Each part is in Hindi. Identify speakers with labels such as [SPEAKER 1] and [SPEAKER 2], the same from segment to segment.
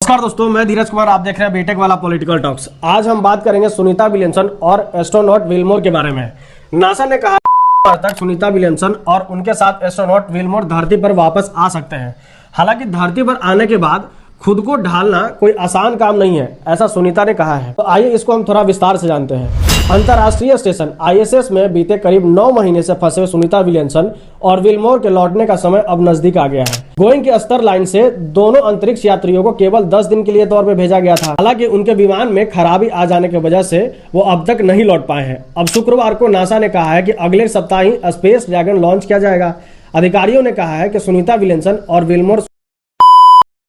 [SPEAKER 1] नमस्कार दोस्तों, मैं धीरज कुमार। आप देख रहे हैं बीटेक वाला पॉलिटिकल टॉक्स। आज हम बात करेंगे सुनीता विलियमसन और एस्ट्रोनॉट विल्मोर के बारे में। नासा ने कहा तक सुनीता विलियमसन और उनके साथ एस्ट्रोनॉट विल्मोर धरती पर वापस आ सकते हैं। हालांकि धरती पर आने के बाद खुद को ढालना कोई आसान काम नहीं है, ऐसा सुनीता ने कहा है। तो आइए इसको हम थोड़ा विस्तार से जानते हैं। अंतर्राष्ट्रीय स्टेशन ISS में बीते करीब 9 महीने से फंसे सुनीता विलियमसन और विल्मोर के लौटने का समय अब नजदीक आ गया है। बोइंग की अस्तर लाइन से दोनों अंतरिक्ष यात्रियों को केवल 10 दिन के लिए तौर पर भेजा गया था। हालांकि उनके विमान में खराबी आ जाने की वजह से वो अब तक नहीं लौट पाए हैं। अब शुक्रवार को नासा ने कहा है कि अगले सप्ताह ही स्पेस ड्रैगन लॉन्च किया जाएगा। अधिकारियों ने कहा है कि सुनीता विलियमसन और विल्मोर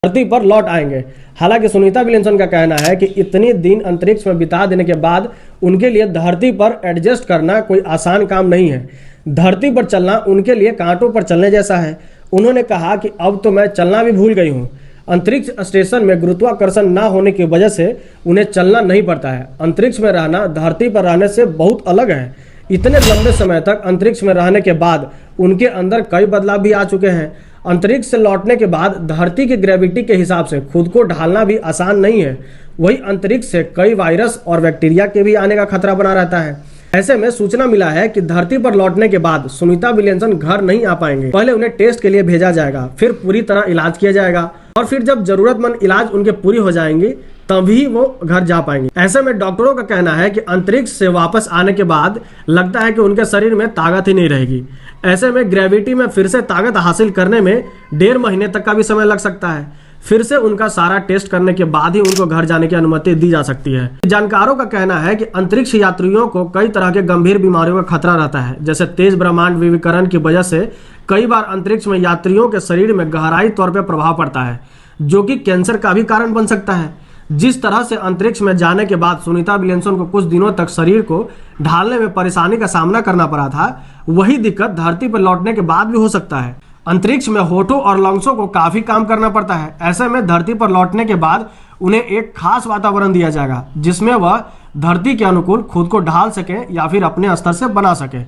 [SPEAKER 1] धरती पर लौट आएंगे। हालांकि सुनीता विलियमसन का कहना है कि इतनी दिन अंतरिक्ष में बिता देने के बाद उनके लिए धरती पर एडजस्ट करना कोई आसान काम नहीं है। धरती पर चलना उनके लिए कांटों पर चलने जैसा है। उन्होंने कहा कि अब तो मैं चलना भी भूल गई हूँ। अंतरिक्ष स्टेशन में गुरुत्वाकर्षण न होने की वजह से उन्हें चलना नहीं पड़ता है। अंतरिक्ष में रहना धरती पर रहने से बहुत अलग है। इतने लंबे समय तक अंतरिक्ष में रहने के बाद उनके अंदर कई बदलाव भी आ चुके हैं। अंतरिक्ष से लौटने के बाद धरती की ग्रेविटी के हिसाब से खुद को ढालना भी आसान नहीं है। वही अंतरिक्ष से कई वायरस और बैक्टीरिया के भी आने का खतरा बना रहता है। ऐसे में सूचना मिला है कि धरती पर लौटने के बाद सुनीता विलियमसन घर नहीं आ पाएंगे। पहले उन्हें टेस्ट के लिए भेजा जाएगा, फिर पूरी तरह इलाज किया जाएगा और फिर जब जरूरतमंद इलाज उनके पूरी हो जाएंगी तभी वो घर जा पाएंगे। ऐसे में डॉक्टरों का कहना है कि अंतरिक्ष से वापस आने के बाद लगता है कि उनके शरीर में ताकत ही नहीं रहेगी। ऐसे में ग्रेविटी में फिर से ताकत हासिल करने में 1.5 महीने तक का भी समय लग सकता है। फिर से उनका सारा टेस्ट करने के बाद ही उनको घर जाने की अनुमति दी जा सकती है। जानकारों का कहना है कि अंतरिक्ष यात्रियों को कई तरह के गंभीर बीमारियों का खतरा रहता है, जैसे तेज ब्रह्मांड विकिरण की वजह से कई बार अंतरिक्ष में यात्रियों के शरीर में गहराई तौर पर प्रभाव पड़ता है, जो कि कैंसर का भी कारण बन सकता है। जिस तरह से अंतरिक्ष में जाने के बाद सुनीता विलियमसन को कुछ दिनों तक शरीर को ढालने में परेशानी का सामना करना पड़ा था, वही दिक्कत धरती पर लौटने के बाद भी हो सकता है। अंतरिक्ष में होठों और लंग्सों को काफी काम करना पड़ता है। ऐसे में धरती पर लौटने के बाद उन्हें एक खास वातावरण दिया जाएगा जिसमें वह धरती के अनुकूल खुद को ढाल सके या फिर अपने स्तर से बना सके।